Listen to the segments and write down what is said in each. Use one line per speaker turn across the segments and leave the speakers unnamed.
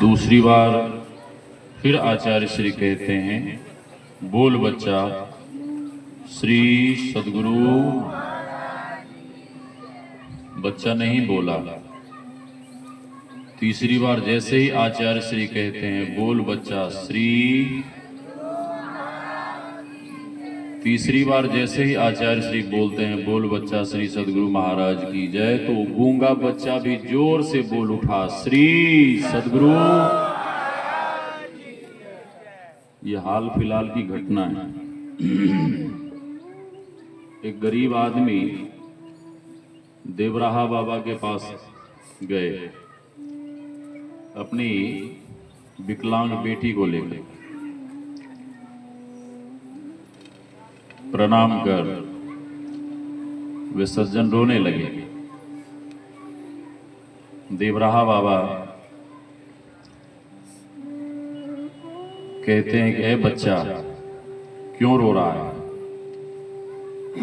दूसरी बार फिर आचार्य श्री कहते हैं, बोल बच्चा श्री सद्गुरु। बच्चा नहीं बोला। तीसरी बार जैसे ही आचार्य श्री कहते हैं, बोल बच्चा श्री। तीसरी बार जैसे ही आचार्य श्री बोलते हैं, बोल बच्चा श्री सद्गुरु महाराज की जय, तो गूंगा बच्चा भी जोर से बोल उठा, श्री सद्गुरु। ये हाल फिलहाल की घटना है। एक गरीब आदमी देवराहा बाबा के पास गए अपनी विकलांग बेटी को लेकर। प्रणाम कर वे सज्जन रोने लगे। देवराहा बाबा कहते हैं कि ए बच्चा क्यों रो रहा है।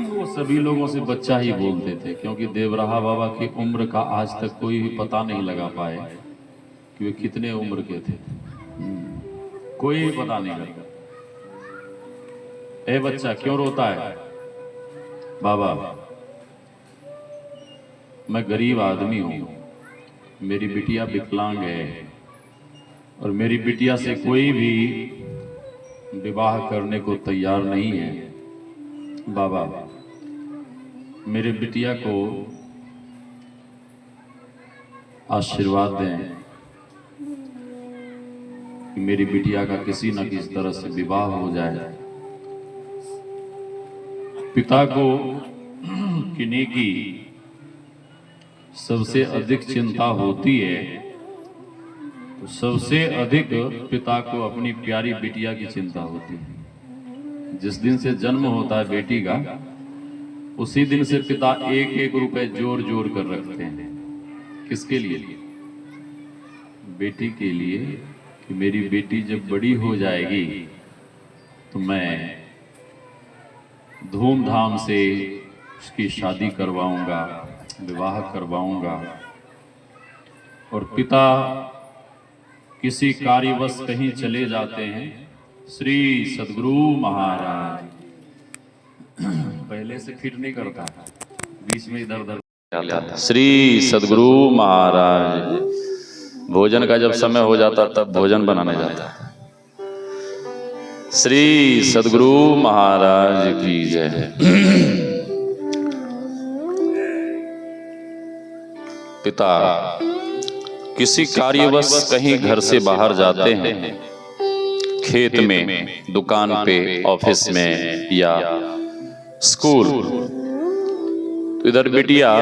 वो सभी लोगों से बच्चा ही बोलते थे, क्योंकि देवराहा बाबा की उम्र का आज तक कोई भी पता नहीं लगा पाए कि वे कितने उम्र के थे। कोई भी पता नहीं लगा। ए बच्चा क्यों रोता है। बाबा मैं गरीब आदमी हूं, मेरी बिटिया विकलांग है और मेरी बिटिया से कोई भी विवाह करने को तैयार नहीं है। बाबा मेरे बिटिया को आशीर्वाद दें कि मेरी बिटिया का किसी न किसी तरह से विवाह हो जाए। पिता को किन्हीं की सबसे अधिक चिंता होती है, तो सबसे अधिक पिता को अपनी प्यारी बिटिया की चिंता होती है। जिस दिन से जन्म होता है बेटी का, उसी दिन से पिता एक एक रुपए जोड़ जोड़ कर रखते हैं। किसके लिए? बेटी के लिए, कि मेरी बेटी जब बड़ी हो जाएगी तो मैं धूमधाम से उसकी शादी करवाऊंगा, विवाह करवाऊंगा। और पिता किसी कार्यवश कहीं चले जाते हैं, श्री सद्गुरु महाराज पहले से फिट नहीं करता, बीच में इधर उधर। श्री सद्गुरु महाराज भोजन का जब समय हो जाता तब भोजन बनाने जाता है। श्री सद्गुरु महाराज की जय। पिता किसी कार्यवश कहीं घर से बाहर जाते हैं, खेत में, दुकान पे, ऑफिस में या स्कूल। तो इधर बिटिया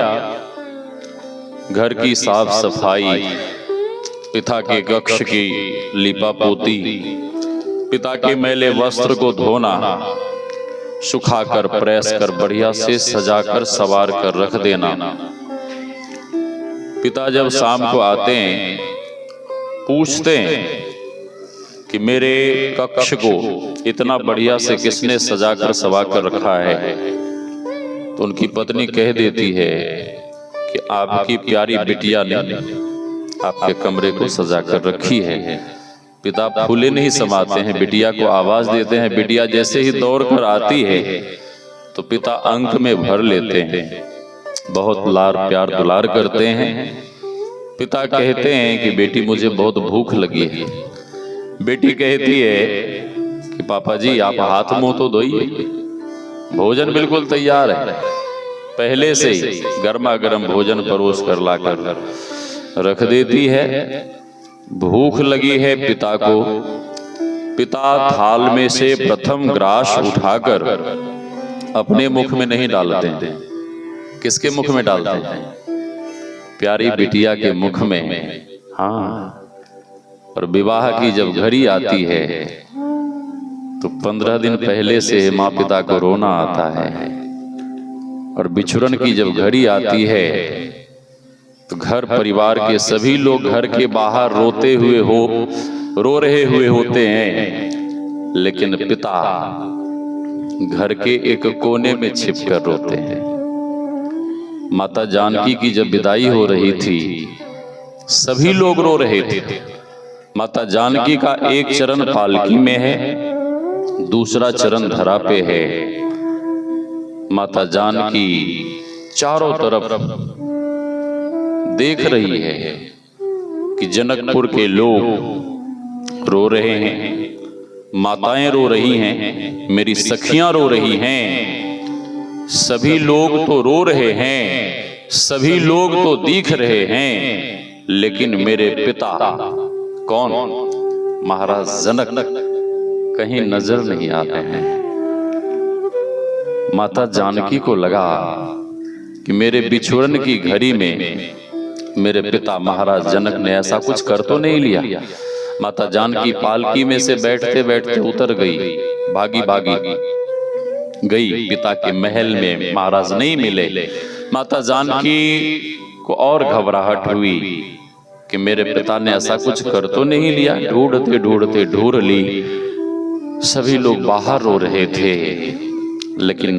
घर की साफ सफाई, पिता के कक्ष की लीपा पोती, पिता के मैले वस्त्र को धोना, सुखाकर प्रेस कर बढ़िया से सजाकर सवार कर रख देना। पिता जब शाम को आते हैं, पूछते हैं कि मेरे कक्ष को इतना बढ़िया से किसने सजाकर सवाकर रखा है। तो उनकी पत्नी कह देती है कि आपकी प्यारी बिटिया ने आपके कमरे को सजाकर रखी है। पिता फूले नहीं समाते हैं, बिटिया को आवाज देते हैं। बिटिया जैसे ही दौड़ कर आती है तो पिता अंक में भर लेते हैं, बहुत लाड प्यार दुलार करते हैं। पिता कहते हैं कि बेटी मुझे बहुत भूख लगी है। बेटी कहती है कि पापा जी आप हाथ मुंह तो धोइए, भोजन बिल्कुल तैयार है। पहले से ही गर्मा गर्म भोजन परोस कर लाकर रख देती है। भूख लगी है पिता को। पिता थाल में से प्रथम ग्रास उठाकर अपने मुख में नहीं डालते हैं। किसके मुख में डालते हैं? प्यारी बिटिया के मुख में। हाँ, और विवाह की जब घड़ी आती है तो 15 दिन पहले से माँ पिता को रोना आता है। और बिछुरन की जब घड़ी आती है तो घर परिवार के सभी लोग घर के बाहर रो रहे हुए होते हैं, लेकिन पिता घर के एक कोने में छिपकर रोते हैं। माता जानकी की जब विदाई हो रही थी, सभी लोग रो रहे थे। माता जानकी का एक चरण पालकी में है, दूसरा चरण धरा पे है। माता जानकी चारों तरफ देख रही है कि जनकपुर के लोग रो रहे हैं, माताएं रो रही हैं, मेरी सखियां रो रही हैं, सभी लोग तो रो रहे हैं, सभी लोग तो दिख रहे हैं, लेकिन मेरे पिता कौन महाराज जनक कहीं नजर नहीं आते हैं। माता जानकी को लगा कि मेरे बिछुड़न की घड़ी में मेरे पिता महाराज जनक ने ऐसा कुछ कर तो नहीं लिया। माता जानकी पालकी में से बैठते बैठते उतर गई, भागी भागी गई पिता के महल में, महाराज नहीं मिले। माता जानकी को और घबराहट हुई कि मेरे पिता ने ऐसा कुछ कर तो नहीं लिया। ढूंढते ढूंढते ढूंढ ली, सभी लोग बाहर रो रहे थे, लेकिन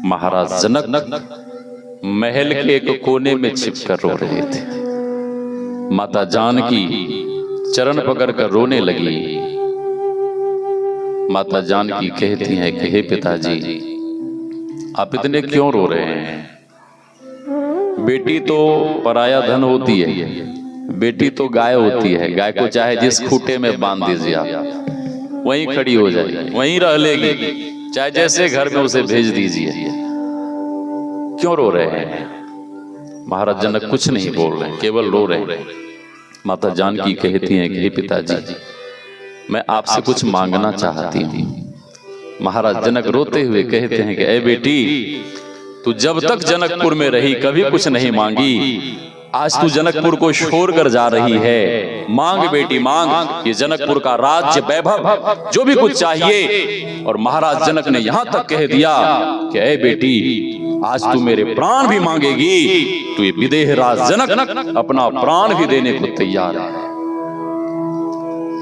महाराज जनक महल के एक कोने में छिपकर रो रहे थे। माता जानकी चरण पकड़कर रोने लगी। माता जानकी कहती हैं कि हे पिताजी, आप इतने क्यों रो रहे हैं? बेटी तो पराया धन होती है, बेटी तो गाय होती है, गाय को चाहे जिस खूंटे में बांध दीजिए आप, वहीं खड़ी हो जाएगी, वहीं रह लेगी, चाहे जैसे घर में उसे भेज दीजिए। क्यों रो रहे हैं? महाराज जनक कुछ नहीं बोल रहे, केवल रो रहे हैं। माता जानकी कहती हैं कि हे पिताजी, मैं आपसे कुछ मांगना चाहती हूँ। महाराज जनक रोते हुए कहते हैं कि ए बेटी, तू जब तक जनकपुर में रही कभी कुछ नहीं मांगी, आज तू जनकपुर को छोड़ कर जा रही है, मांग बेटी मांग, ये जनकपुर का राज्य वैभव जो भी कुछ चाहिए। और महाराज जनक ने यहां तक कह दिया कि ए बेटी, आज तू मेरे प्राण भी मांगेगी तो ये विदेह राज जनक अपना प्राण भी देने को तैयार है।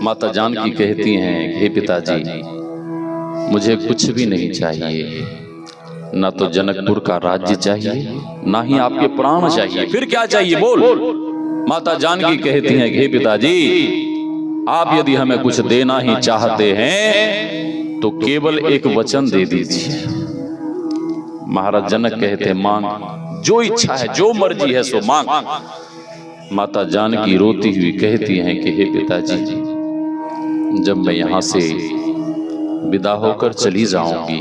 माता जानकी कहती हैं हे पिताजी, मुझे कुछ भी नहीं चाहिए, ना तो जनकपुर का राज्य चाहिए, ना ही आपके प्राण चाहिए, फिर क्या चाहिए बोल। माता जानकी कहती हैं हे पिताजी, आप यदि हमें कुछ देना ही चाहते हैं तो केवल एक वचन दे दीजिए। महाराज जनक कहते हैं मांग, जो इच्छा है जो मर्जी है सो मांग। माता जानकी रोती हुई कहती हैं कि हे पिताजी, जब मैं यहां से विदा होकर चली जाऊंगी,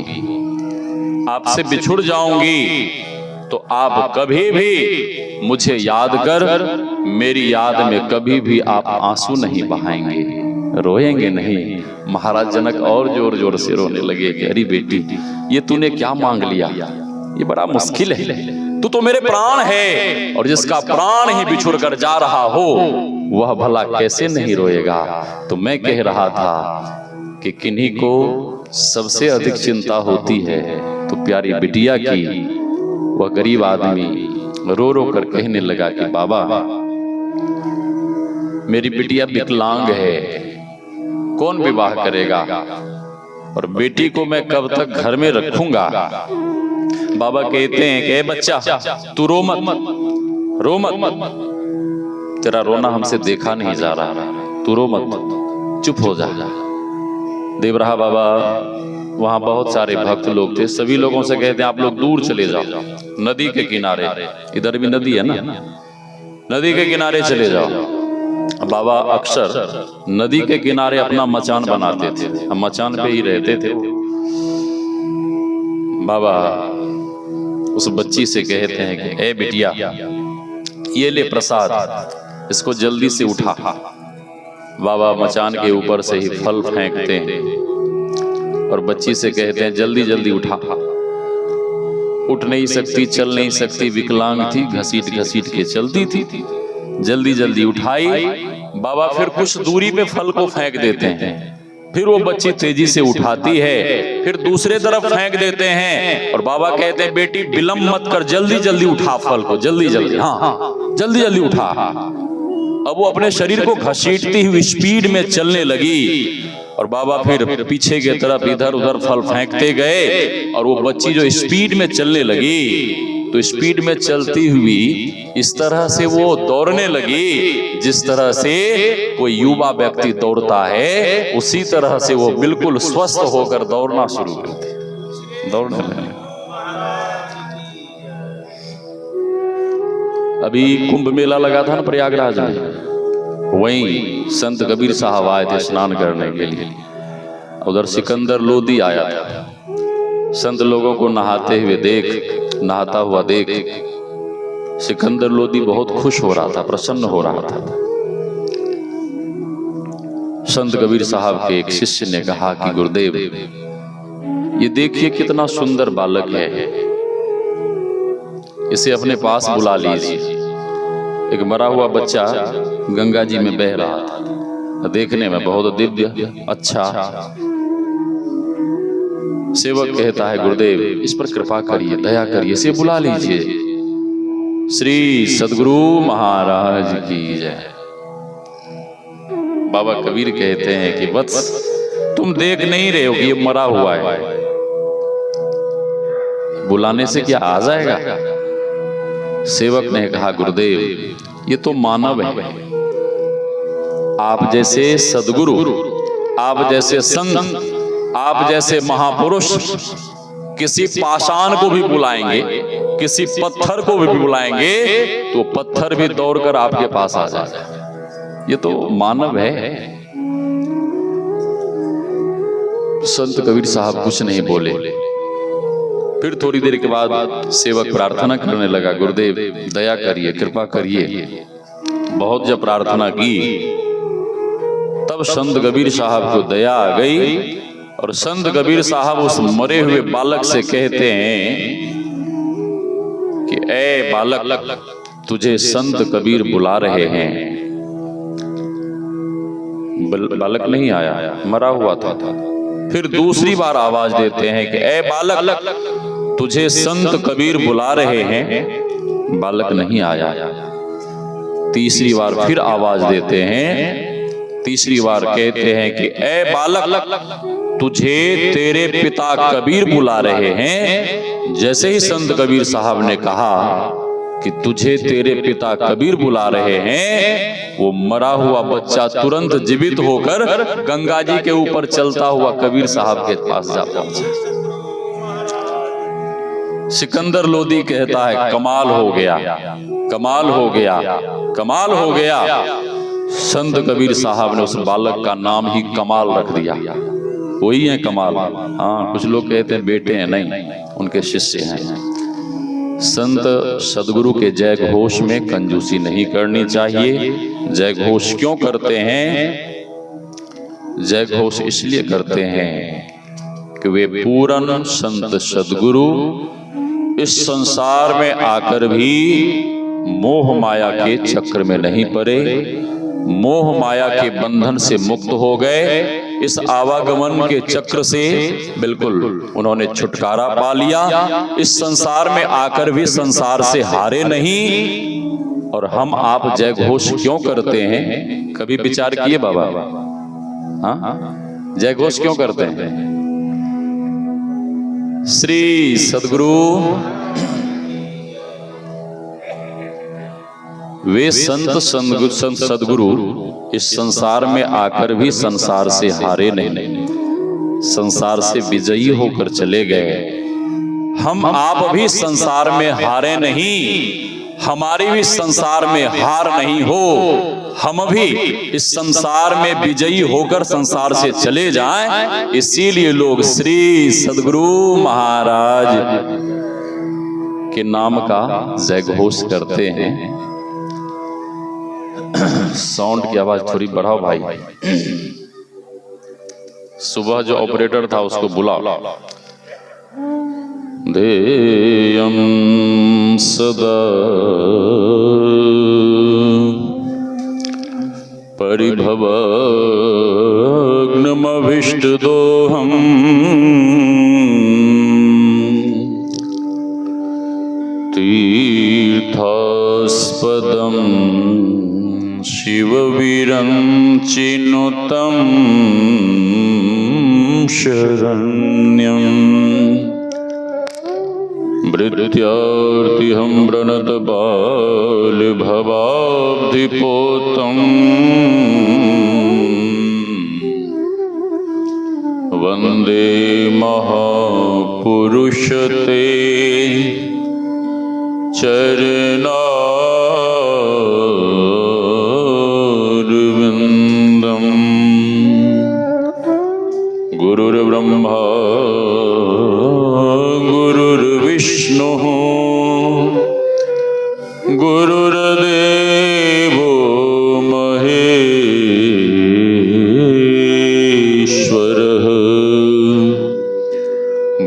आपसे बिछुड़ जाऊंगी, तो आप कभी भी मुझे याद कर, मेरी याद में कभी भी आप आंसू नहीं बहाएंगे, रोएंगे नहीं। महाराज जनक और जोर जोर से रोने लगे कि अरे बेटी, ये तूने क्या मांग लिया, ये बड़ा मुश्किल है, तू तो मेरे प्राण है, और जिसका प्राण ही बिछुड़ कर जा रहा हो वह भला कैसे नहीं रोएगा। तो मैं कह रहा था कि किन्हीं को सबसे अधिक चिंता होती है तो प्यारी बिटिया की। वह गरीब आदमी रो रो कर कहने लगा कि बाबा, मेरी बिटिया विकलांग है, कौन विवाह करेगा, और बेटी को मैं कब तक घर में रखूंगा। बाबा कहते हैं कि बच्चा, तू रो मत, रो मत, तेरा रोना हमसे देखा नहीं जा रहा, तू रो मत, चुप हो जा। देवराहा बाबा, वहां बहुत सारे भक्त लोग थे, सभी लोगों से कहते हैं आप लोग दूर चले जाओ, नदी के किनारे, इधर भी नदी है ना, नदी के किनारे चले जाओ। बाबा अक्सर नदी के किनारे अपना मचान बनाते थे, हम मचान पे ही रहते थे। बाबा उस बच्ची से कहते हैं कि ए बिटिया, ये ले प्रसाद, इसको जल्दी से उठा। बाबा मचान के ऊपर से ही फल फेंकते हैं और बच्ची से कहते हैं जल्दी जल्दी उठा। उठ नहीं सकती, चल नहीं सकती, विकलांग थी, घसीट घसीट के चलती थी, जल्दी जल्दी उठाई। बाबा फिर कुछ दूरी पे फल को फेंक देते हैं, फिर वो बच्ची तेजी से उठाती है, फिर दूसरे तरफ फेंक देते हैं, और बाबा कहते हैं बेटी विलंब मत कर, जल्दी जल्दी उठा फल को, जल्दी जल्दी, हाँ जल्दी जल्दी उठा। अब वो अपने शरीर को घसीटती हुई स्पीड में चलने लगी, और बाबा फिर पीछे की तरफ इधर उधर फल फेंकते गए, और वो बच्ची जो स्पीड में चलने लगी, तो स्पीड में चलती हुई इस तरह से वो दौड़ने लगी जिस तरह से कोई युवा व्यक्ति दौड़ता है, उसी तरह से वो बिल्कुल स्वस्थ होकर दौड़ना शुरू कर दी, दौड़ने लगे। अभी कुंभ मेला लगा था ना प्रयागराज में, वहीं संत कबीर साहब आए थे स्नान करने के लिए। उधर सिकंदर लोदी आया था। संत लोगों को नहाते हुए देख, नहाता हुआ देख सिकंदर लोदी बहुत खुश हो रहा था, प्रसन्न हो रहा था। संत कबीर साहब के एक शिष्य ने कहा कि गुरुदेव, ये देखिए कितना सुंदर बालक है, इसे अपने पास बुला लीजिए। एक मरा हुआ बच्चा गंगा जी में बह रहा था, देखने में बहुत दिव्य अच्छा। सेवक कहता है गुरुदेव, इस पर कृपा करिए, दया करिए, इसे बुला लीजिए। श्री सद्गुरु महाराज की जय। बाबा कबीर कहते हैं कि वत्स, तुम देख नहीं रहे हो कि ये मरा हुआ है, बुलाने से क्या आ जाएगा? सेवक ने कहा गुरुदेव, ये तो मानव है, आप जैसे सद्गुरु, आप जैसे संत, आप जैसे महापुरुष किसी पाषाण को भी बुलाएंगे, किसी पत्थर को भी बुलाएंगे तो पत्थर भी दौड़कर आपके पास आ जाएगा। ये तो मानव है। संत कबीर साहब कुछ नहीं बोले। फिर थोड़ी देर के बाद सेवक प्रार्थना करने लगा, गुरुदेव दया करिए, कृपा करिए। बहुत जब प्रार्थना की तब संत कबीर साहब को दया आ गई और संत कबीर साहब उस मरे हुए बालक से कहते हैं कि ए बालक, तुझे संत कबीर बुला रहे हैं। बालक नहीं आया, मरा हुआ था। फिर दूसरी बार आवाज देते हैं कि ए बालक, तुझे संत कबीर बुला रहे हैं। बालक नहीं आया। तीसरी बार फिर आवाज देते हैं, तीसरी बार कहते हैं कि ए बालक, तुझे तेरे पिता कबीर बुला रहे हैं। जैसे ही संत कबीर साहब ने कहा कि तुझे तेरे पिता कबीर बुला रहे हैं, वो मरा हुआ बच्चा तुरंत जीवित होकर गंगा जी के ऊपर चलता हुआ कबीर साहब के पास जा पहुंचा। सिकंदर लोदी कहता है कमाल हो गया, कमाल हो गया, कमाल हो गया। संत कबीर साहब ने उस बालक का नाम ही कमाल रख दिया। वही है कमाल। हाँ, कुछ लोग कहते हैं बेटे हैं, नहीं, उनके शिष्य हैं। संत सदगुरु के जय घोष में कंजूसी नहीं करनी चाहिए। जय घोष क्यों करते हैं? जय घोष इसलिए करते हैं कि वे पूर्ण संत सदगुरु इस संसार में आकर भी मोह माया के चक्र में नहीं पड़े, मोह माया के बंधन से मुक्त हो गए। इस आवागमन के चक्र से बिल्कुल उन्होंने छुटकारा पा लिया। इस संसार में आकर भी संसार से हारे नहीं। और हम आप जय घोष क्यों करते हैं? कभी विचार किए बाबा? हाँ, जय घोष क्यों करते हैं? श्री सद्गुरु वे संत सद्गुरु इस संसार में आकर भी संसार से हारे नहीं, संसार से विजयी होकर चले गए। हम आप भी संसार में हारे नहीं, हमारी भी संसार में हार नहीं हो। हम भी इस संसार में विजयी होकर संसार से चले जाएं। इसीलिए लोग श्री सद्गुरु महाराज के नाम का जय घोष करते हैं। साउंड की आवाज थोड़ी बढ़ाओ भाई। सुबह जो ऑपरेटर था उसको बुलाओ। देयं सदा परिभवग्नमभीष्टदोहम् तीर्थास्पदं शिववीरञ्चिनुतं शरण्यं भृत्यार्तिहं प्रणतबाल भवाब्धिपोतम् वन्दे महापुरुष ते चरणारविन्दम्। गुरुर्ब्रह्मा गुरुर्विष्णुः गुरुर्देवो महेश्वरः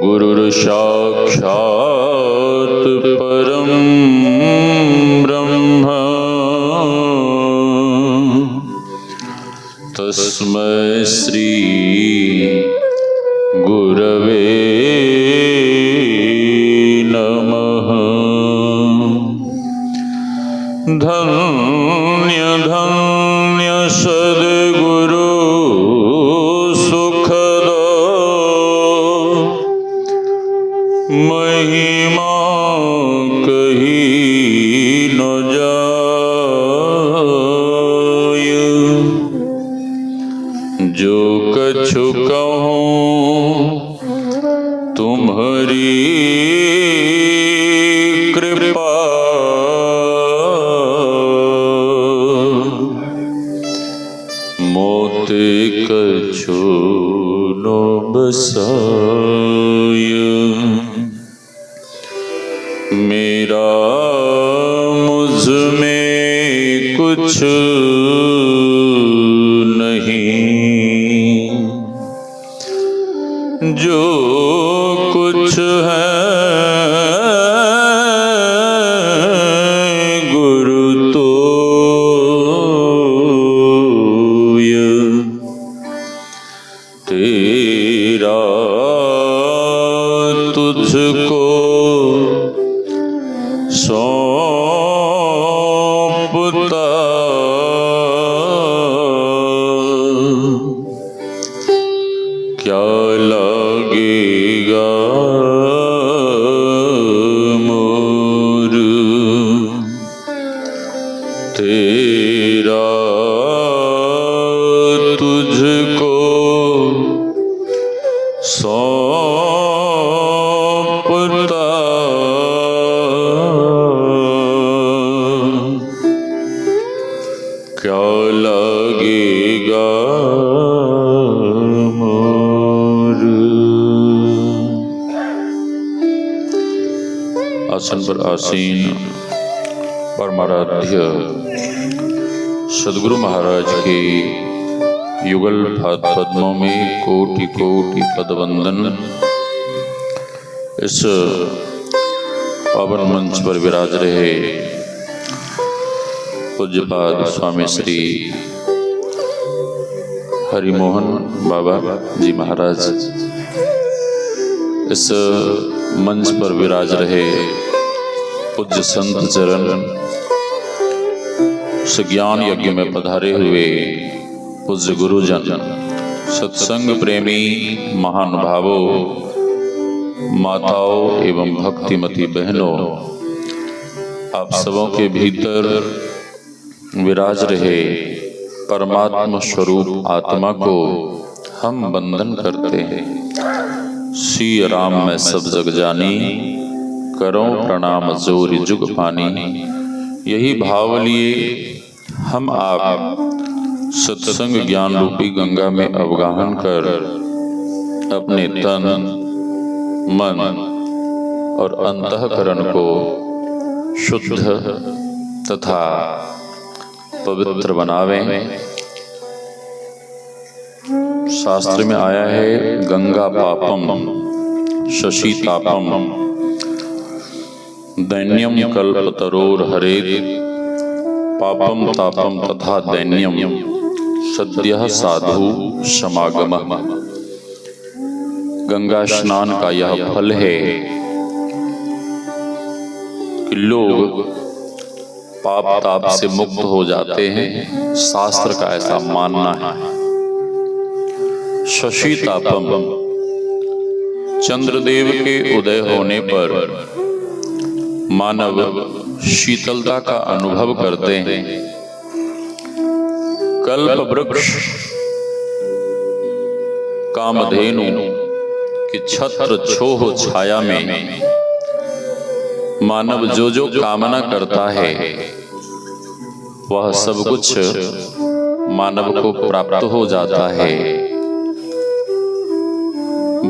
गुरुर्साक्षात् परं ब्रह्म तस्मै श्री गुरवे नमः। धन्य धन्य सद्गुरु सुखद महिमा कही न जाय। जो कछु कहूँ तुम्हारी कृपा मोते कछु न बसाय। मेरा मुझ में कुछ नहीं, जो कुछ है गुरु तो तेरा तुझको सौंपता। क्या लगेगा मोर तेरा तुझको सौंपता। क्या लगेगा मोर। आसन पर आसीन परमाराध्य सद्गुरु महाराज के युगल पद्मों में कोटि कोटि पदवंदन। इस पावन मंच पर विराज रहे पूज्यपाद स्वामी श्री हरिमोहन बाबा जी महाराज, इस मंच पर विराज रहे पूज्य संत चरण, ज्ञान यज्ञ में पधारे हुए पूज्य गुरुजन, सत्संग प्रेमी महानुभावों, माताओं एवं भक्तिमती बहनों, आप सबों के भीतर विराज रहे परमात्मा स्वरूप आत्मा को हम वंदन करते हैं। श्री राम में सब जग जानी, करो प्रणाम जोरि जुग पानी। यही भाव लिए हम आप सत्संग ज्ञान रूपी गंगा में अवगाहन कर अपने तन मन और अंतःकरण को शुद्ध तथा पवित्र बनावें। शास्त्र में आया है गंगा पापम शशि तापम दैन्यम कल्पतरोर हरेत पापम तापम तथा दैन्यम सद्यः साधु समागमः। गंगा स्नान का यह फल है कि लोग पाप ताप से मुक्त हो जाते हैं। शास्त्र का ऐसा मानना है। शशि तापम, चंद्रदेव के उदय होने पर मानव शीतलता का अनुभव करते हैं। कल्प वृक्ष कामधेनु की छत्र छोह छाया में मानव जो जो कामना करता है वह सब कुछ मानव को प्राप्त हो जाता है।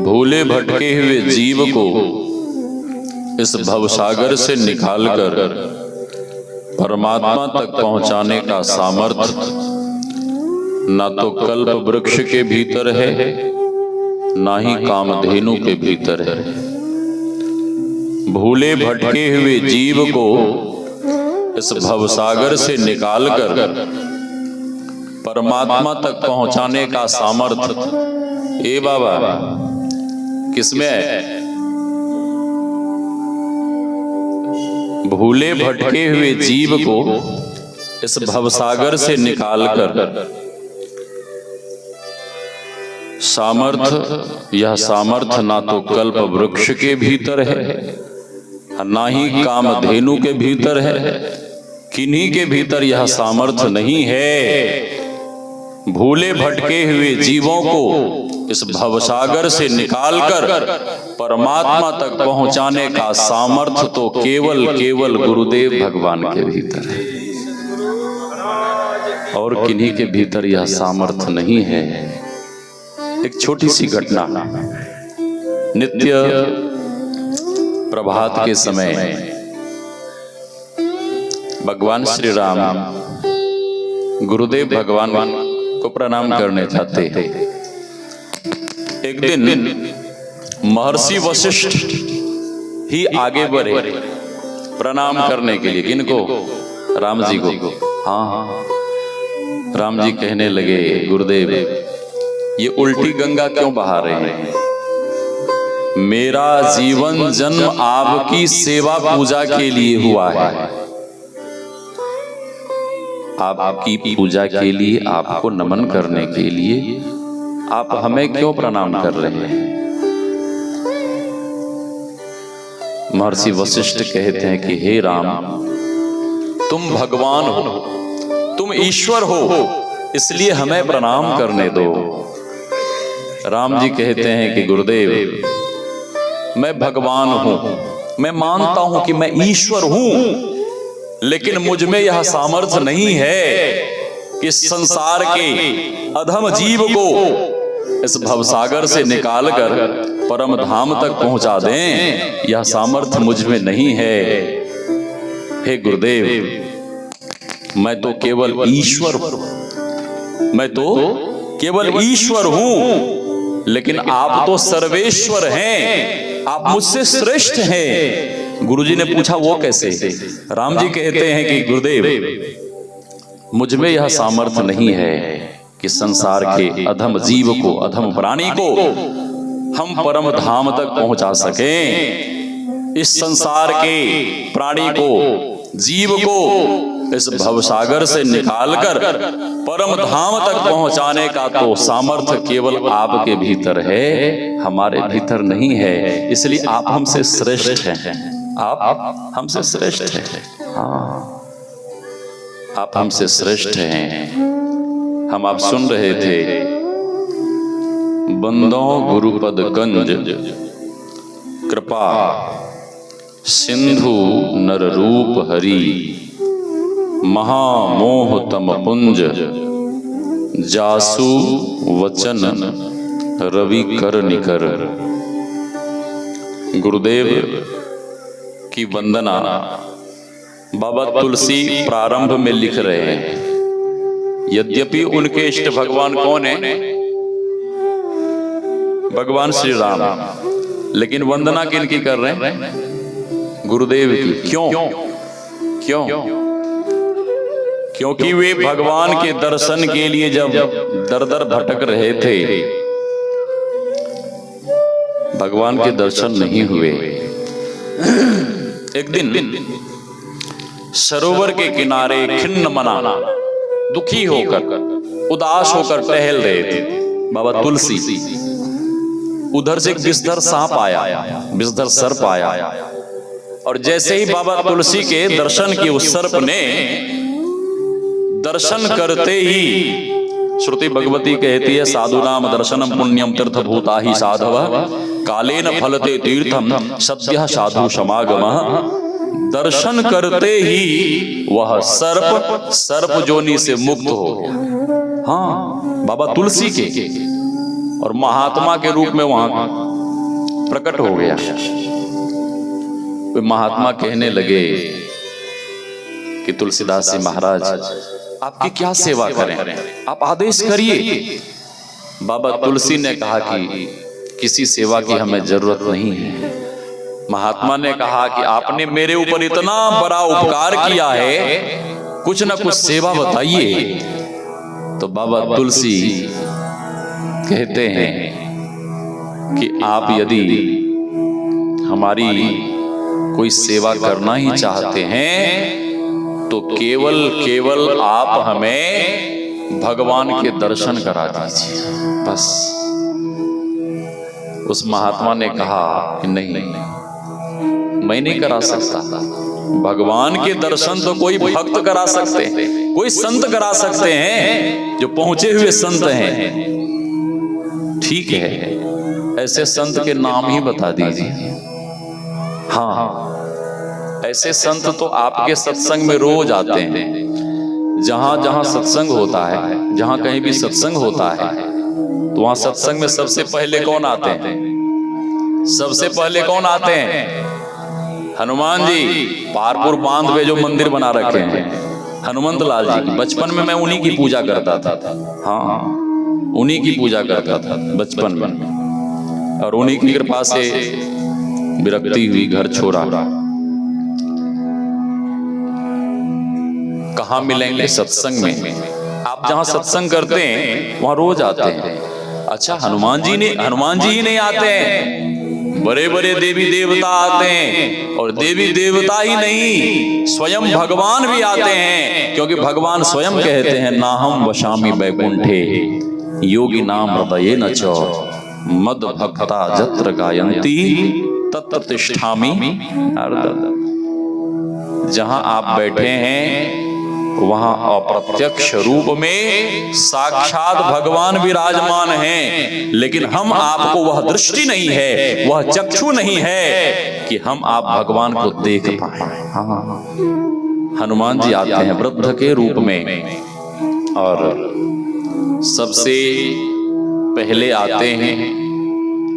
भूले भटके हुए जीव को इस भवसागर से निकालकर परमात्मा तक पहुंचाने का सामर्थ्य ना तो कल्प वृक्ष के भीतर है, ना ही कामधेनु के भीतर है। भूले भटके हुए जीव को इस भवसागर से निकालकर परमात्मा तक पहुंचाने का सामर्थ्य ए बाबा किसमें है? भूले भटके हुए जीव को इस भवसागर से निकालकर सामर्थ्य, यह सामर्थ्य ना तो कल्प वृक्ष के भीतर है, ना ही कामधेनु के भीतर है, किन्हीं के भीतर यह सामर्थ्य नहीं है। भूले भटके हुए जीवों को इस भवसागर से निकालकर परमात्मा तक पहुंचाने का सामर्थ्य तो केवल केवल गुरुदेव भगवान के भीतर है, और किन्हीं के भीतर यह सामर्थ्य नहीं है। एक छोटी सी घटना, नित्य प्रभात के समय भगवान श्री राम गुरुदेव भगवान को प्रणाम करने जाते हैं। एक दिन महर्षि वशिष्ठ ही आगे बढ़े प्रणाम करने के लिए। किनको? राम जी को। हाँ, राम जी कहने लगे, गुरुदेव ये उल्टी गंगा क्यों बहा रहे हैं? मेरा जीवन जन्म आपकी सेवा पूजा के लिए हुआ है। आपकी पूजा के लिए, आपको नमन करने के लिए आप हमें क्यों प्रणाम कर रहे हैं? महर्षि वशिष्ठ कहते हैं कि हे राम, तुम भगवान हो, तुम ईश्वर हो, इसलिए हमें प्रणाम करने दो। राम जी कहते हैं कि गुरुदेव मैं भगवान हूं, मैं मानता हूं कि मैं ईश्वर हूं, लेकिन मुझ में यह सामर्थ्य नहीं है कि संसार के अधम जीव को इस भवसागर से निकालकर परम धाम तक पहुंचा दें। यह सामर्थ्य मुझ में नहीं है। हे गुरुदेव, मैं तो केवल ईश्वर हूं, मैं तो केवल ईश्वर हूं, लेकिन आप तो सर्वेश्वर हैं, आप मुझसे श्रेष्ठ हैं। गुरुजी ने पूछा वो कैसे? राम जी कहते हैं कि गुरुदेव मुझ में यह सामर्थ्य नहीं है कि संसार के अधम जीव को, अधम प्राणी को हम परम धाम तक पहुंचा सकें। इस संसार के प्राणी को, जीव को इस भवसागर से निकालकर परम धाम तक पहुंचाने का तो सामर्थ्य केवल आपके भीतर है, हमारे भीतर नहीं है। इसलिए आप हमसे श्रेष्ठ हैं, आप हमसे श्रेष्ठ हैं। हाँ, आप हमसे श्रेष्ठ हैं। हम आप सुन रहे थे, बंदों गुरुपद कंज कृपा सिंधु नर रूप हरि, महामोह तम पुंज जासु वचन रवि कर निकर। गुरुदेव की वंदना बाबा तुलसी प्रारंभ में लिख रहे हैं। यद्यपि उनके इष्ट भगवान कौन है? भगवान श्री राम, लेकिन वंदना किनकी कर रहे हैं? गुरुदेव की। क्यों? क्यों? क्योंकि वे भगवान के दर्शन के लिए जब दर दर भटक रहे थे, भगवान के दर्शन नहीं हुए। एक दिन सरोवर के किनारे खिन्न मना, दुखी होकर, उदास होकर टहल रहे थे बाबा तुलसी। उधर से एक विषधर सांप आया, विषधर सर्प आया, और जैसे ही बाबा तुलसी के दर्शन की उस सर्प ने दर्शन करते ही, श्रुति भगवती कहती है साधु नाम दर्शनम पुण्यम तीर्थ भूता ही साधव कालेन फलते तीर्थम सद्यः साधु समागमः। दर्शन करते ही वह सर्प जोनि से मुक्त हो गया। हाँ, बाबा तुलसी के और महात्मा के रूप में वहां प्रकट हो गया। वे महात्मा कहने लगे कि तुलसीदास जी महाराज आपकी क्या सेवा करें, आप आदेश करिए। बाबा तुलसी ने कहा कि किसी सेवा की हमें जरूरत नहीं है। महात्मा ने कहा कि आपने मेरे ऊपर इतना बड़ा उपकार किया है, कुछ ना कुछ सेवा बताइए। तो बाबा तुलसी कहते हैं कि आप यदि हमारी कोई सेवा करना ही चाहते हैं तो केवल आप हमें भगवान के दर्शन करा दीजिए, बस। उस महात्मा ने कहा कि नहीं, मैं नहीं करा सकता। भगवान के दर्शन तो कोई भक्त करा सकते हैं, कोई संत करा सकते हैं, जो पहुंचे हुए संत हैं। ठीक है, ऐसे संत के नाम ही बता दीजिए। हाँ, ऐसे संत तो आपके सत्संग में रोज आते हैं। जहां जहां सत्संग होता है, जहां कहीं भी सत्संग होता है, तो वहां सत्संग में सबसे पहले कौन आते हैं? सबसे पहले कौन आते हैं? हनुमान जी। पारपुर बांध पे जो मंदिर बना रखे हैं, हनुमंत लाल जी। बचपन में मैं उन्हीं की पूजा करता था। हाँ, उन्हीं की पूजा करता था बचपन में, और उन्हीं की कृपा से विरक्ति हुई, घर छोड़ा। कहाँ मिलेंगे? सत्संग में। आप जहां सत्संग करते हैं वहां रोज आते हैं। अच्छा, हनुमान जी ही नहीं आते हैं, बड़े बड़े देवी देवता आते हैं। और देवी देवता ही नहीं, स्वयं भगवान भी आते हैं, क्योंकि भगवान स्वयं कहते हैं नाहम वशामि वैकुंठे योगी नाम हृदये न च मद भक्ता जत्र गायन्ति तत्र तिष्ठामि नारद। जहां आप बैठे हैं वहां अप्रत्यक्ष रूप में साक्षात भगवान विराजमान हैं, लेकिन हम आपको वह दृष्टि नहीं है, वह चक्षु नहीं है कि हम आप भगवान को देख पाए। हनुमान जी आते हैं वृद्ध के रूप में, और सबसे पहले आते हैं,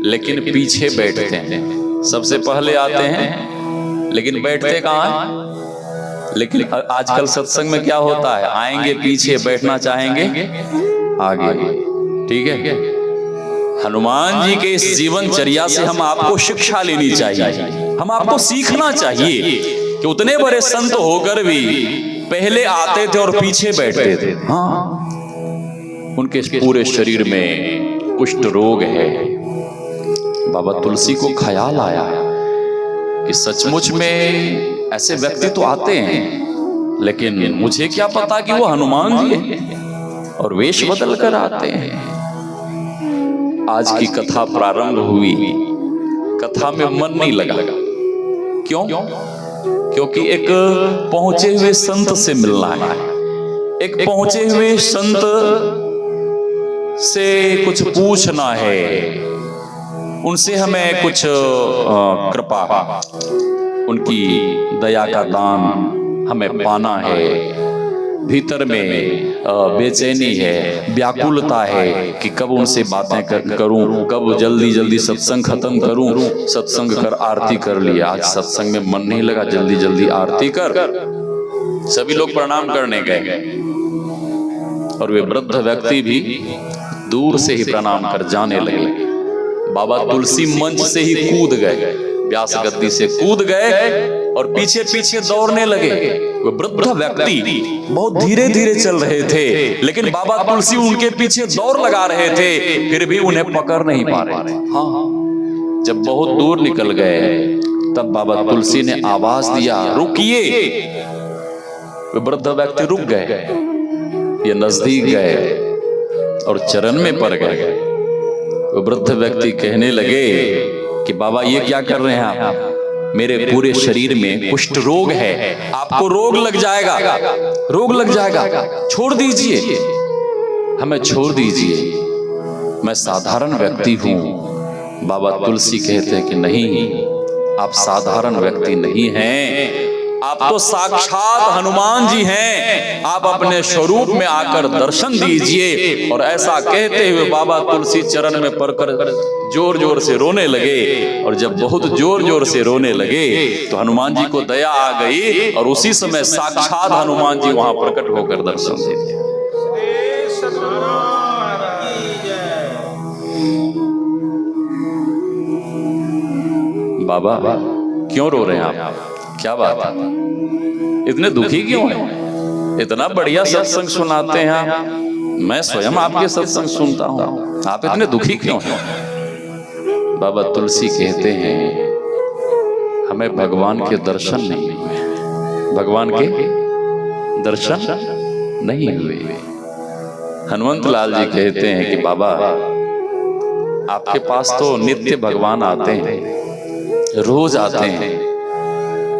लेकिन पीछे बैठते हैं। सबसे पहले आते हैं, लेकिन बैठते कहाँ हैं? लेकिन आजकल सत्संग में क्या होता है? आएंगे पीछे, बैठना चाहेंगे आगे। ठीक है, हनुमान जी के इस जीवनचर्या से हम आपको शिक्षा लेनी चाहिए, हम आपको सीखना चाहिए कि उतने बड़े संत होकर भी पहले आते थे और पीछे बैठते थे। हाँ, उनके पूरे शरीर में कुष्ठ रोग है। बाबा तुलसी को ख्याल आया कि सचमुच में ऐसे व्यक्ति तो आते हैं, लेकिन मुझे क्या पता कि वो हनुमान जी हैं, और वेश बदल कर आते हैं। आज की कथा प्रारंभ हुई, कथा में मन नहीं लगा। क्यों? क्योंकि एक पहुंचे हुए संत से मिलना है, एक पहुंचे हुए संत से कुछ पूछना है, उनसे हमें कुछ कृपा, उनकी दया का दान हमें पाना है। भीतर में बेचैनी है, व्याकुलता है कि कब उनसे बातें करूं, कब जल्दी जल्दी सत्संग खत्म करूं। सत्संग कर आरती कर लिया, आज सत्संग में मन नहीं लगा, जल्दी जल्दी आरती कर। सभी लोग प्रणाम करने गए, और वे वृद्ध व्यक्ति भी दूर से ही प्रणाम कर जाने लगे। बाबा तुलसी मंच से ही कूद गए, व्यास गद्दी से कूद गए और पीछे पीछे दौड़ने लगे। वो वृद्ध व्यक्ति बहुत धीरे धीरे चल रहे थे, लेकिन बाबा तुलसी उनके पीछे दौड़ लगा रहे थे, फिर भी उन्हें पकड़ नहीं पा रहे थे। हाँ, जब बहुत दूर निकल गए तब बाबा तुलसी ने आवाज दिया, रुकिए। वे वृद्ध व्यक्ति रुक गए, ये नजदीक गए और चरण में पड़ गए। वो वृद्ध व्यक्ति कहने लगे कि बाबा ये क्या कर रहे हैं आप? मेरे पूरे शरीर में कुष्ठ रोग है, आपको रोग लग जाएगा, रोग लग जाएगा, छोड़ दीजिए, हमें छोड़ दीजिए, मैं साधारण व्यक्ति हूं। बाबा तुलसी कहते हैं कि नहीं, आप साधारण व्यक्ति नहीं हैं, आप तो साक्षात हनुमान जी हैं। आप अपने स्वरूप में आकर दर्शन दीजिए। और ऐसा कहते हुए बाबा तुलसी चरण में पड़कर जोर जोर से रोने लगे। और जब बहुत जोर जोर से रोने लगे तो हनुमान जी को दया आ गई और उसी समय साक्षात हनुमान जी वहां प्रकट होकर दर्शन देते। बाबा क्यों रो रहे हैं आप? क्या बात है, इतने दुखी क्यों हैं? इतना बढ़िया सत्संग सुनाते हैं आप, मैं स्वयं आपके सत्संग सुनता हूं, आप इतने दुखी क्यों हैं? बाबा तुलसी कहते हैं हमें भगवान के दर्शन नहीं हुए, भगवान के दर्शन नहीं हुए। हनुमंत लाल जी कहते हैं कि बाबा आपके पास तो नित्य भगवान आते हैं, रोज आते हैं,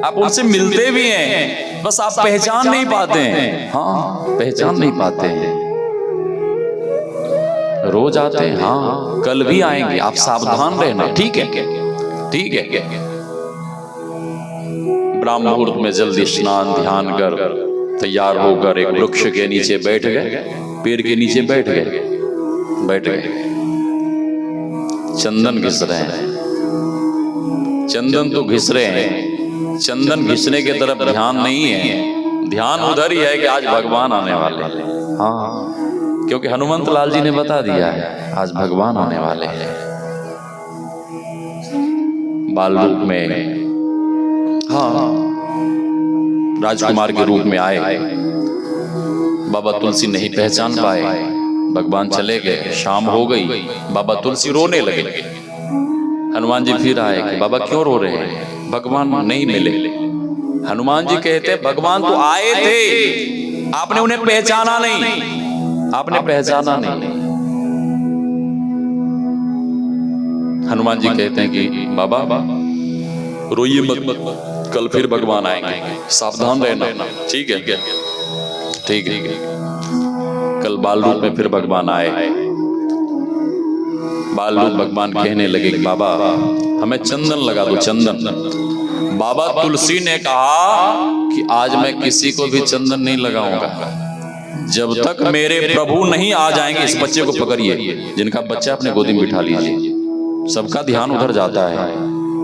आप उनसे मिलते भी हैं, बस आप पहचान नहीं पाते हैं। हाँ, पहचान नहीं पाते हैं, रोज आते हैं, हाँ कल भी आएंगे, आप सावधान रहना। ठीक है, ठीक है। ब्राह्म मुहूर्त में जल्दी स्नान ध्यान कर तैयार होकर एक वृक्ष के नीचे बैठ गए, पेड़ के नीचे बैठ गए, चंदन घिस रहे हैं, चंदन तो घिस रहे हैं, चंदन घिसने की तरफ ध्यान नहीं है, ध्यान उधर ही है कि आज भगवान आने वाले हैं। हाँ, क्योंकि हनुमंत लाल जी ने बता दिया है आज भगवान आने वाले हैं। बाल रूप में, हाँ राजकुमार के रूप में आए, बाबा तुलसी नहीं पहचान पाए, भगवान चले गए, शाम हो गई, बाबा तुलसी रोने लगे। हनुमान जी फिर आए कि बाबा क्यों रो रहे हैं? भगवान नहीं मिले। हनुमान जी कहते भगवान तो आए थे, आपने उन्हें पहचाना नहीं, आपने पहचाना नहीं। हनुमान जी कहते हैं कि बाबा रोइए मत, कल फिर भगवान आएंगे, सावधान रहना। ठीक है, ठीक है। कल बाल रूप में फिर भगवान आए, बाल रूप भगवान कहने लगे कि बाबा हमें चंदन लगा दो, चंदन। बाबा तुलसी ने कहा कि आज मैं किसी को भी चंदन नहीं लगाऊंगा जब तक मेरे प्रभु नहीं आ जाएंगे। इस बच्चे को पकड़िए, जिनका बच्चा अपने गोदी में बिठा लीजिए, सबका ध्यान उधर जाता है।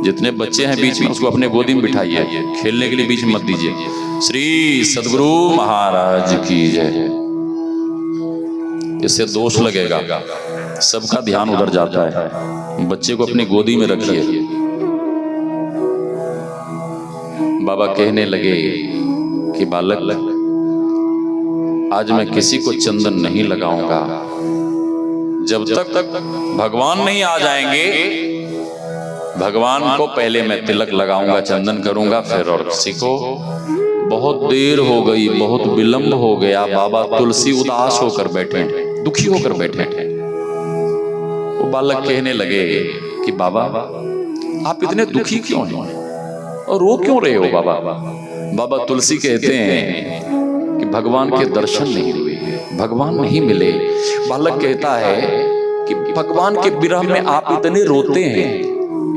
जितने बच्चे हैं बीच में उसको अपने गोदी में बिठाइए, खेलने के लिए बीच में मत दीजिए। श्री सद्गुरु महाराज की जय। इससे दोष लगेगा, सबका ध्यान उधर जाता है। बच्चे को अपनी गोदी में रखिए। बाबा कहने लगे कि बालक आज मैं किसी को चंदन नहीं लगाऊंगा जब तक भगवान नहीं आ जाएंगे। भगवान को पहले मैं तिलक लगाऊंगा, चंदन करूंगा, फिर और किसी को। बहुत देर हो गई, बहुत विलंब हो गया। बाबा तुलसी उदास होकर बैठे, दुखी होकर बैठे। वो बालक कहने लगे कि बाबा आप इतने दुखी क्यों हैं और रो क्यों रहे हो? बाबा बाबा तुलसी कहते हैं कि भगवान के दर्शन नहीं हुए, भगवान नहीं मिले। बालक कहता है कि भगवान के विरह में आप इतने रोते हैं,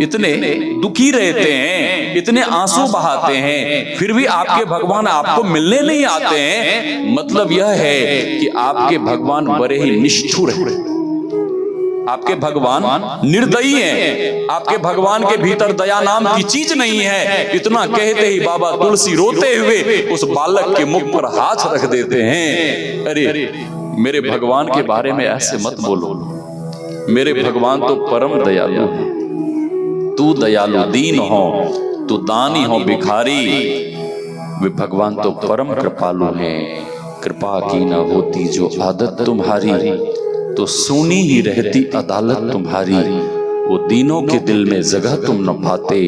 इतने दुखी रहते हैं, इतने आंसू बहाते हैं, फिर भी आपके भगवान आपको मिलने नहीं आते हैं। मतलब यह है कि आपके भगवान बड़े ही निष्ठुर हैं, आपके भगवान निर्दयी हैं, आपके भगवान के भीतर दया नाम की चीज नहीं है। इतना कहते ही बाबा तुलसी रोते हुए उस बालक के मुख पर हाथ रख देते हैं। अरे मेरे भगवान के बारे में ऐसे मत बोलो, मेरे भगवान तो परम दयालु है। तू दयालु दीन हो, तू दानी हो भिखारी, वे भगवान तो परम कृपालु हैं। कृपा की न होती जो आदत तुम्हारी, तो सुनी ही रहती अदालत तुम्हारी। वो दीनों के दिल में जगह तुम न पाते,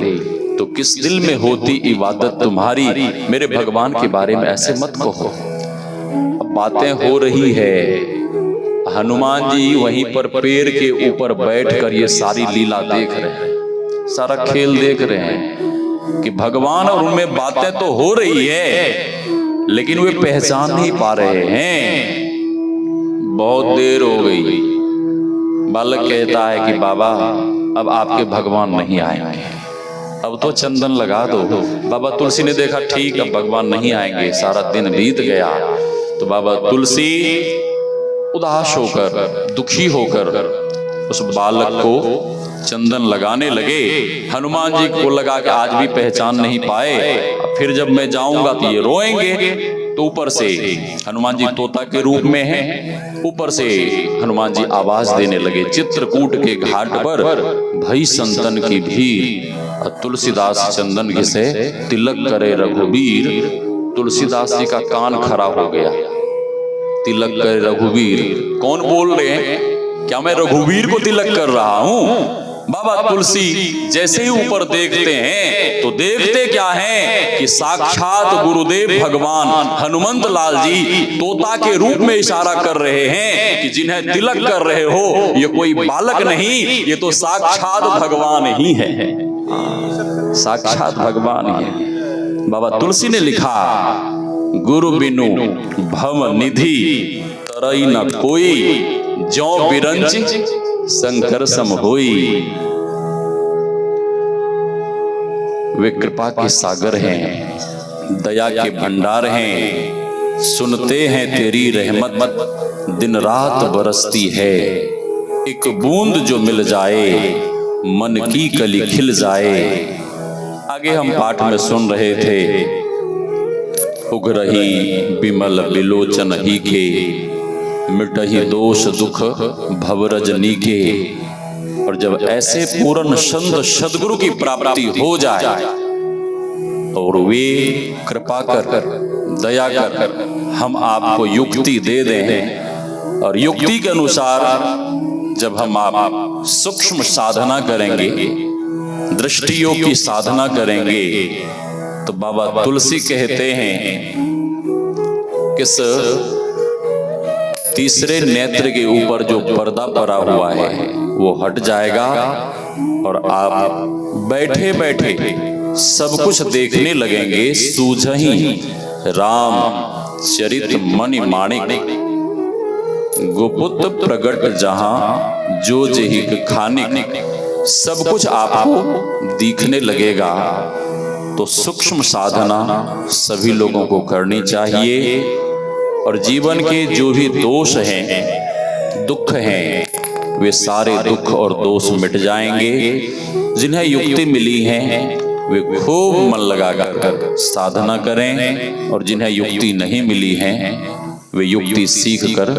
तो किस दिल में होती इबादत तुम्हारी। मेरे भगवान के बारे में ऐसे मत कहो। अब बातें हो रही है, हनुमान जी वहीं पर पेड़ के ऊपर बैठकर ये सारी लीला देख रहे हैं, सारा खेल देख रहे हैं। कि भगवान और उनमें बातें तो हो रही है लेकिन वे पहचान नहीं पा रहे हैं। बहुत देर हो गई। बालक कहता है कि बाबा अब आपके भगवान नहीं आएंगे, अब तो चंदन लगा दो। बाबा तुलसी ने देखा ठीक अब भगवान नहीं आएंगे, सारा दिन बीत गया। तो बाबा तुलसी उदास होकर, दुखी होकर उस बालक को चंदन लगाने लगे। हनुमान जी को लगा कि आज भी पहचान नहीं पाए, फिर जब मैं जाऊंगा तो ये रोएंगे। तो ऊपर से हनुमान जी तोता के रूप में हैं, ऊपर से हनुमान जी आवाज देने लगे, चित्रकूट के घाट पर भई संतन की भीड़, तुलसीदास चंदन घिसे तिलक करे रघुबीर। तुलसीदास जी का कान खड़ा हो गया। तिलक करे रघुबीर, कौन बोल रहे हैं? क्या मैं रघुबीर को तिलक कर रहा हूं? बाबा तुलसी जैसे ही ऊपर देखते हैं तो देखते क्या हैं कि साक्षात गुरुदेव भगवान हनुमंत लाल जी तोता के रूप में इशारा कर रहे हैं कि जिन्हें तिलक कर रहे हो ये कोई बालक नहीं, ये तो साक्षात भगवान ही है, साक्षात भगवान ही है। बाबा तुलसी ने लिखा, गुरु बिनु भव निधि तरई न कोई, जो बिरंच शंकर सम होई। वे कृपा के सागर हैं, दया के भंडार हैं, सुनते हैं तेरी रहमत दिन रात बरसती है। एक बूंद जो मिल जाए मन की कली खिल जाए। आगे हम पाठ में सुन रहे थे, उगरही बिमल बिलोचन ही के, मिटही दोष दुख भवरजनी के। और जब ऐसे पूर्ण संत सदगुरु की प्राप्ति हो जाए और वे कृपा कर, दया कर हम आपको युक्ति दे दें, और युक्ति के अनुसार जब हम आप सूक्ष्म साधना करेंगे, दृष्टियों की साधना करेंगे, तो बाबा तुलसी कहते हैं किस तीसरे नेत्र के ऊपर जो पर्दा पड़ा हुआ है वो हट जाएगा और आप बैठे बैठे सब कुछ देखने लगेंगे। सूझहि राम चरित मणि माणिक, गुपुत प्रगट जहां जो जही खानिक। सब कुछ आपको दिखने लगेगा। तो सूक्ष्म साधना सभी लोगों को करनी चाहिए, और जीवन के जो भी दोष हैं, दुख हैं, वे सारे दुख और दोष मिट जाएंगे। जिन्हें युक्ति मिली है वे खूब मन लगा कर साधना करें, और जिन्हें युक्ति नहीं मिली है वे युक्ति सीख कर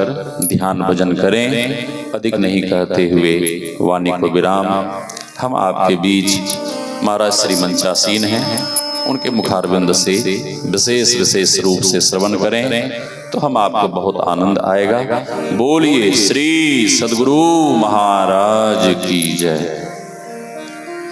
ध्यान भजन करें। अधिक नहीं कहते हुए वाणी को विराम। हम आपके बीच महाराज श्री मंचासीन हैं, उनके मुखारविंद से विशेष विशेष रूप से श्रवण करें तो हम आपको बहुत आनंद आएगा। बोलिए श्री सद्गुरु महाराज की जय।